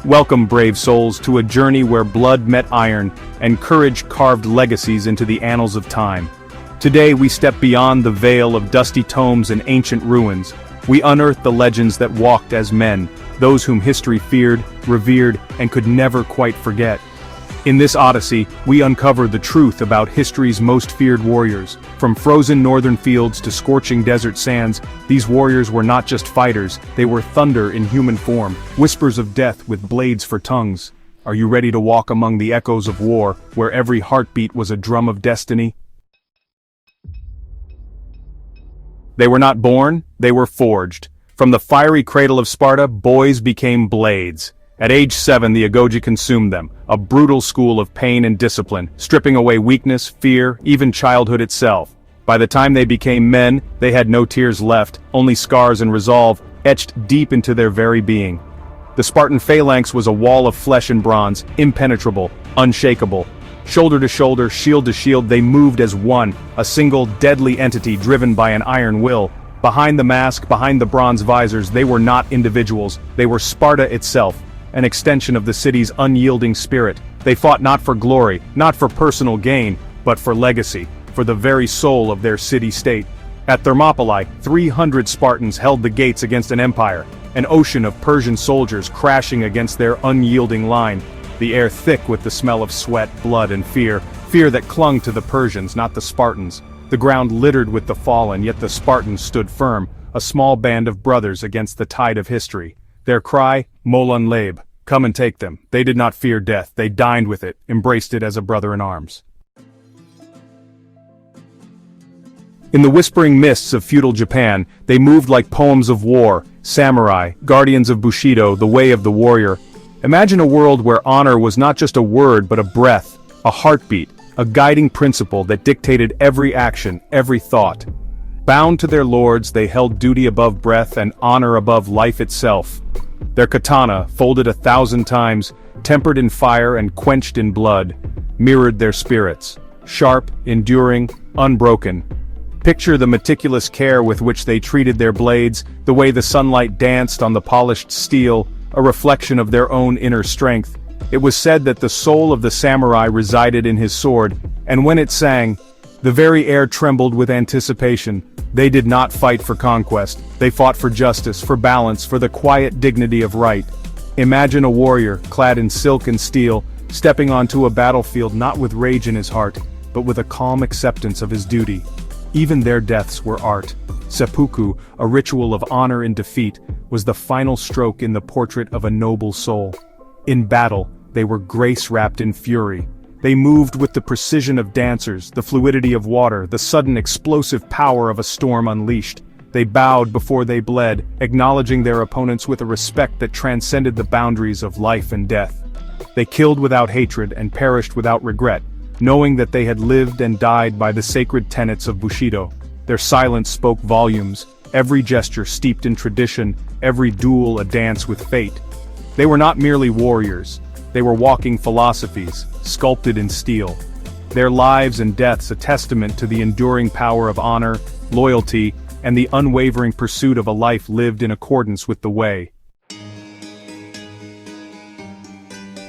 Welcome, brave souls, to a journey where blood met iron, and courage carved legacies into the annals of time. Today we step beyond the veil of dusty tomes and ancient ruins. We unearth the legends that walked as men, those whom history feared, revered, and could never quite forget. In this odyssey, we uncover the truth about history's most feared warriors. From frozen northern fields to scorching desert sands, these warriors were not just fighters, they were thunder in human form, whispers of death with blades for tongues. Are you ready to walk among the echoes of war, where every heartbeat was a drum of destiny? They were not born, they were forged. From the fiery cradle of Sparta, boys became blades. At age 7, the Agoge consumed them, a brutal school of pain and discipline, stripping away weakness, fear, even childhood itself. By the time they became men, they had no tears left, only scars and resolve, etched deep into their very being. The Spartan phalanx was a wall of flesh and bronze, impenetrable, unshakable. Shoulder to shoulder, shield to shield, they moved as one, a single deadly entity driven by an iron will. Behind the mask, behind the bronze visors, they were not individuals, they were Sparta itself. An extension of the city's unyielding spirit. They fought not for glory, not for personal gain, but for legacy, for the very soul of their city-state. At Thermopylae, 300 Spartans held the gates against an empire, an ocean of Persian soldiers crashing against their unyielding line, the air thick with the smell of sweat, blood, and fear that clung to the Persians, not the Spartans. The ground littered with the fallen, yet the Spartans stood firm, a small band of brothers against the tide of history. Their cry, Molon Labe, come and take them. They did not fear death, they dined with it, embraced it as a brother in arms. In the whispering mists of feudal Japan, they moved like poems of war, samurai, guardians of Bushido, the way of the warrior. Imagine a world where honor was not just a word but a breath, a heartbeat, a guiding principle that dictated every action, every thought. Bound to their lords, they held duty above breath and honor above life itself. Their katana, folded 1,000 times, tempered in fire and quenched in blood, mirrored their spirits. Sharp, enduring, unbroken. Picture the meticulous care with which they treated their blades, the way the sunlight danced on the polished steel, a reflection of their own inner strength. It was said that the soul of the samurai resided in his sword, and when it sang, the very air trembled with anticipation. They did not fight for conquest, they fought for justice, for balance, for the quiet dignity of right. Imagine a warrior, clad in silk and steel, stepping onto a battlefield not with rage in his heart, but with a calm acceptance of his duty. Even their deaths were art. Seppuku, a ritual of honor in defeat, was the final stroke in the portrait of a noble soul. In battle, they were grace-wrapped in fury. They moved with the precision of dancers, the fluidity of water, the sudden explosive power of a storm unleashed. They bowed before they bled, acknowledging their opponents with a respect that transcended the boundaries of life and death. They killed without hatred and perished without regret, knowing that they had lived and died by the sacred tenets of Bushido. Their silence spoke volumes, every gesture steeped in tradition, every duel a dance with fate. They were not merely warriors. They were walking philosophies, sculpted in steel. Their lives and deaths a testament to the enduring power of honor, loyalty, and the unwavering pursuit of a life lived in accordance with the way.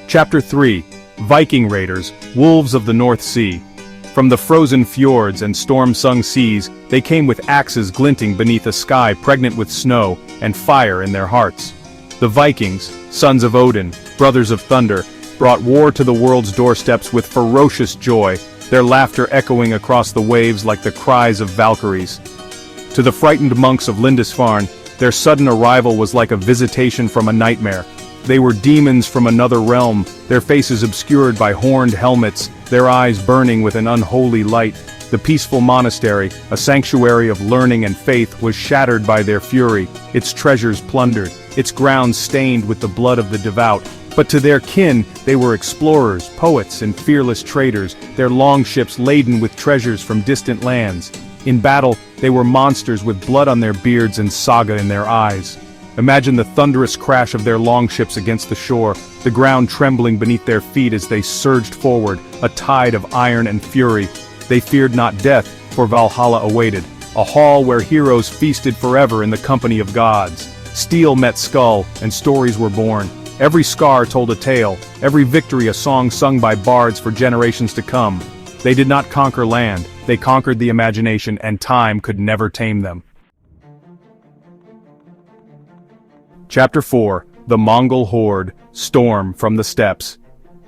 Chapter 3. Viking Raiders, Wolves of the North Sea. From the frozen fjords and storm-sung seas, they came with axes glinting beneath a sky pregnant with snow and fire in their hearts. The Vikings, sons of Odin, brothers of thunder, brought war to the world's doorsteps with ferocious joy, their laughter echoing across the waves like the cries of Valkyries. To the frightened monks of Lindisfarne, their sudden arrival was like a visitation from a nightmare. They were demons from another realm, their faces obscured by horned helmets, their eyes burning with an unholy light. The peaceful monastery, a sanctuary of learning and faith, was shattered by their fury, its treasures plundered, its grounds stained with the blood of the devout. But to their kin, they were explorers, poets, and fearless traders, their longships laden with treasures from distant lands. In battle, they were monsters with blood on their beards and saga in their eyes. Imagine the thunderous crash of their longships against the shore, the ground trembling beneath their feet as they surged forward, a tide of iron and fury. They feared not death, for Valhalla awaited, a hall where heroes feasted forever in the company of gods. Steel met skull, and stories were born. Every scar told a tale, every victory a song sung by bards for generations to come. They did not conquer land, they conquered the imagination, and time could never tame them. Chapter 4: The Mongol Horde, Storm from the Steppes.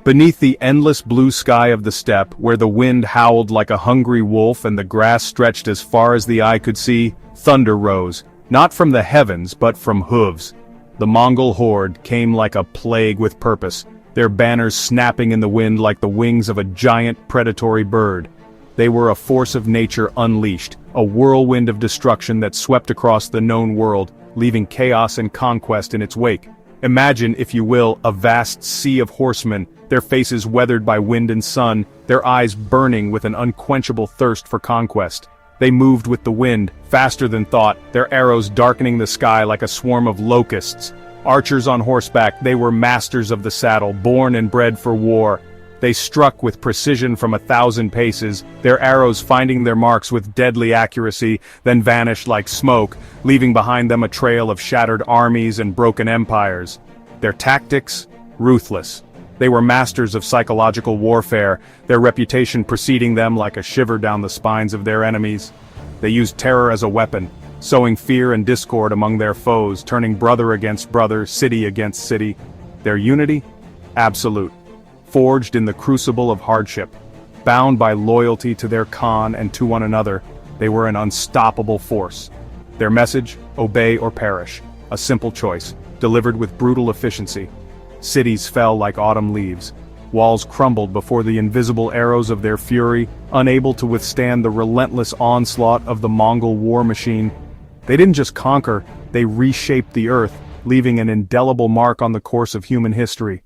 Beneath the endless blue sky of the steppe, where the wind howled like a hungry wolf and the grass stretched as far as the eye could see, thunder rose, not from the heavens but from hooves. The Mongol horde came like a plague with purpose, their banners snapping in the wind like the wings of a giant predatory bird. They were a force of nature unleashed, a whirlwind of destruction that swept across the known world, leaving chaos and conquest in its wake. Imagine, if you will, a vast sea of horsemen, their faces weathered by wind and sun, their eyes burning with an unquenchable thirst for conquest. They moved with the wind, faster than thought, their arrows darkening the sky like a swarm of locusts. Archers on horseback, they were masters of the saddle, born and bred for war. They struck with precision from 1,000 paces, their arrows finding their marks with deadly accuracy, then vanished like smoke, leaving behind them a trail of shattered armies and broken empires. Their tactics? Ruthless. They were masters of psychological warfare, their reputation preceding them like a shiver down the spines of their enemies. They used terror as a weapon, sowing fear and discord among their foes, turning brother against brother, city against city. Their unity? Absolute. Forged in the crucible of hardship. Bound by loyalty to their Khan and to one another, they were an unstoppable force. Their message? Obey or perish. A simple choice, delivered with brutal efficiency. Cities fell like autumn leaves. Walls crumbled before the invisible arrows of their fury, unable to withstand the relentless onslaught of the Mongol war machine. They didn't just conquer, they reshaped the earth, leaving an indelible mark on the course of human history.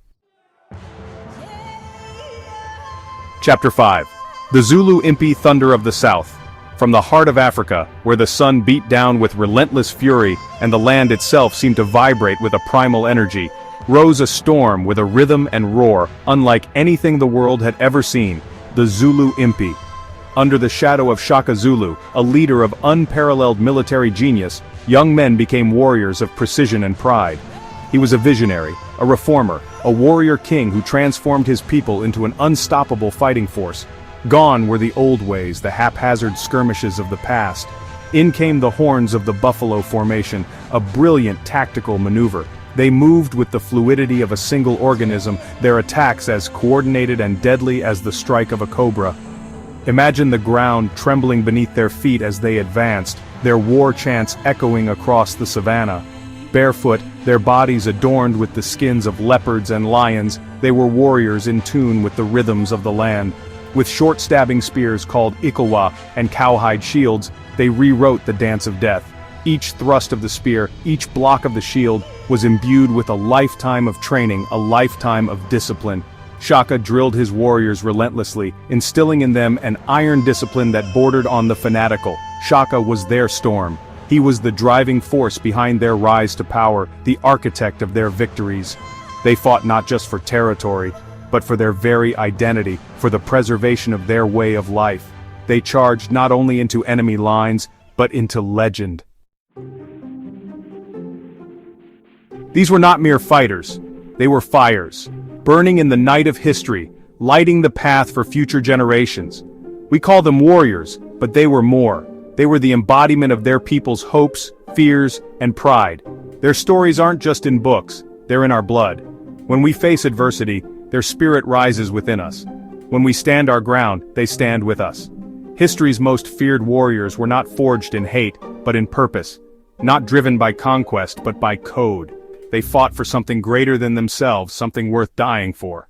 Chapter 5: The Zulu Impi Thunder of the South. From the heart of Africa, where the sun beat down with relentless fury and the land itself seemed to vibrate with a primal energy, rose a storm with a rhythm and roar unlike anything the world had ever seen, the Zulu Impi. Under the shadow of Shaka Zulu, a leader of unparalleled military genius, young men became warriors of precision and pride. He was a visionary, a reformer, a warrior king who transformed his people into an unstoppable fighting force. Gone were the old ways, the haphazard skirmishes of the past. In came the horns of the buffalo formation, a brilliant tactical maneuver. They moved with the fluidity of a single organism, their attacks as coordinated and deadly as the strike of a cobra. Imagine the ground trembling beneath their feet as they advanced, their war chants echoing across the savannah. Barefoot, their bodies adorned with the skins of leopards and lions, they were warriors in tune with the rhythms of the land. With short stabbing spears called ikawa and cowhide shields, they rewrote the dance of death. Each thrust of the spear, each block of the shield, was imbued with a lifetime of training, a lifetime of discipline. Shaka drilled his warriors relentlessly, instilling in them an iron discipline that bordered on the fanatical. Shaka was their storm. He was the driving force behind their rise to power, the architect of their victories. They fought not just for territory, but for their very identity, for the preservation of their way of life. They charged not only into enemy lines, but into legend. These were not mere fighters. They were fires, burning in the night of history, lighting the path for future generations. We call them warriors, but they were more. They were the embodiment of their people's hopes, fears, and pride. Their stories aren't just in books, they're in our blood. When we face adversity, their spirit rises within us. When we stand our ground, they stand with us. History's most feared warriors were not forged in hate, but in purpose. Not driven by conquest, but by code. They fought for something greater than themselves, something worth dying for.